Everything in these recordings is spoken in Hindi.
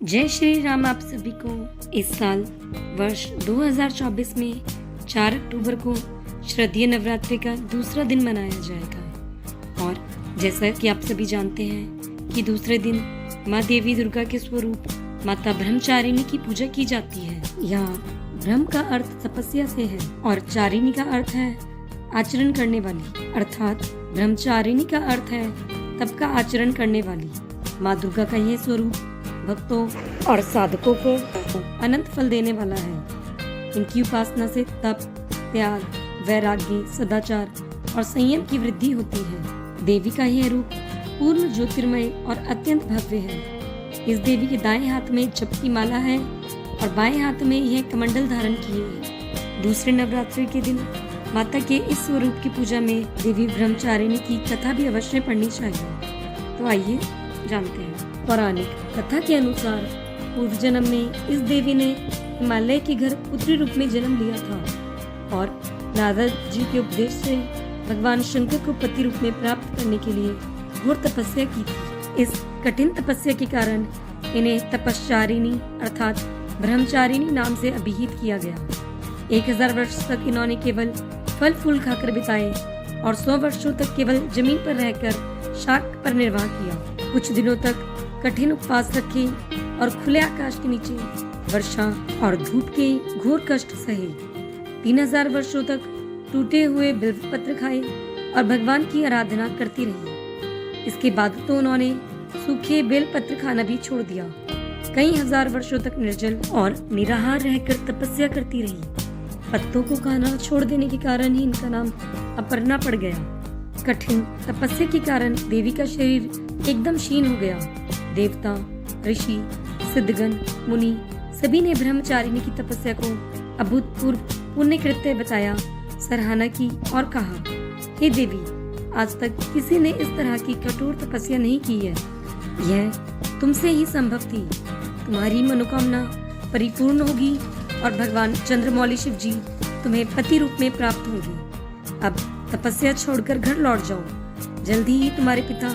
जय श्री राम आप सभी को। इस साल वर्ष 2024 में 4 अक्टूबर को शारदीय नवरात्रि का दूसरा दिन मनाया जाएगा। और जैसा कि आप सभी जानते हैं कि दूसरे दिन माँ देवी दुर्गा के स्वरूप माता ब्रह्मचारिणी की पूजा की जाती है। यहाँ ब्रह्म का अर्थ तपस्या से है और चारिणी का अर्थ है आचरण करने वाली, अर्थात ब्रह्मचारिणी का अर्थ है तप का आचरण करने वाली। माँ दुर्गा का यह स्वरूप भक्तों और साधकों को अनंत फल देने वाला है। इनकी उपासना से तप, त्याग, वैराग्य, सदाचार और संयम की वृद्धि होती है। देवी का यह रूप पूर्ण ज्योतिर्मय और अत्यंत भव्य है। इस देवी के दाएं हाथ में जप की माला है और बाएं हाथ में यह कमंडल धारण किए है। दूसरे नवरात्रि के दिन माता के इस स्वरूप की पूजा में देवी ब्रह्मचारिणी की कथा भी अवश्य पढ़नी चाहिए। तो आइए जानते हैं। पौराणिक कथा के अनुसार पूर्व जन्म में इस देवी ने हिमालय के घर पुत्री रूप में जन्म लिया था और नारद जी के उपदेश से भगवान शंकर को पति रूप में प्राप्त करने के लिए घोर तपस्या की थी। इस कठिन तपस्या के कारण इन्हें तपश्चारिणी अर्थात ब्रह्मचारिणी नाम से अभिहित किया गया। 1000 वर्ष तक इन्होंने केवल फल फूल खाकर बिताए और 100 वर्षों तक केवल जमीन पर रहकर शाक पर निर्वाह किया। कुछ दिनों तक कठिन उपवास रखे और खुले आकाश के नीचे वर्षा और धूप के घोर कष्ट सहे। 3000 वर्षों तक टूटे हुए बिल्वपत्र खाए और भगवान की आराधना करती रही। इसके बाद तो उन्होंने सूखे बेलपत्र खाना भी छोड़ दिया। कई हजार वर्षों तक निर्जल और निराहार रहकर तपस्या करती रही। पत्तों को खाना छोड़ देने के कारण ही इनका नाम अपर्णा पड़ गया। कठिन तपस्या के कारण देवी का शरीर एकदम क्षीण हो गया। देवता, ऋषि, सिद्धगण, मुनि सभी ने ब्रह्मचारिणी की तपस्या को अभूतपूर्व पुण्य कृत्य बताया, सराहना की और कहा, हे देवी, आज तक किसी ने इस तरह की कठोर तपस्या नहीं की है। यह तुमसे ही संभव थी। तुम्हारी मनोकामना परिपूर्ण होगी और भगवान चंद्रमौली शिव जी तुम्हें पति रूप में प्राप्त होंगे। अब तपस्या छोड़कर घर लौट जाओ। जल्दी ही तुम्हारे पिता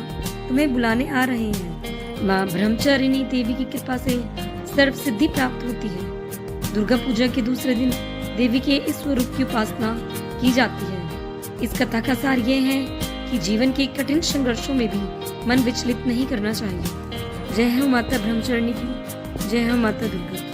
तुम्हें बुलाने आ रहे हैं। माँ ब्रह्मचारिणी देवी की कृपा से सर्व सिद्धि प्राप्त होती है। दुर्गा पूजा के दूसरे दिन देवी के इस स्वरूप की उपासना की जाती है। इस कथा का सार ये है कि जीवन के कठिन संघर्षों में भी मन विचलित नहीं करना चाहिए। जय हो माता ब्रह्मचारिणी की, जय हो माता दुर्गा की।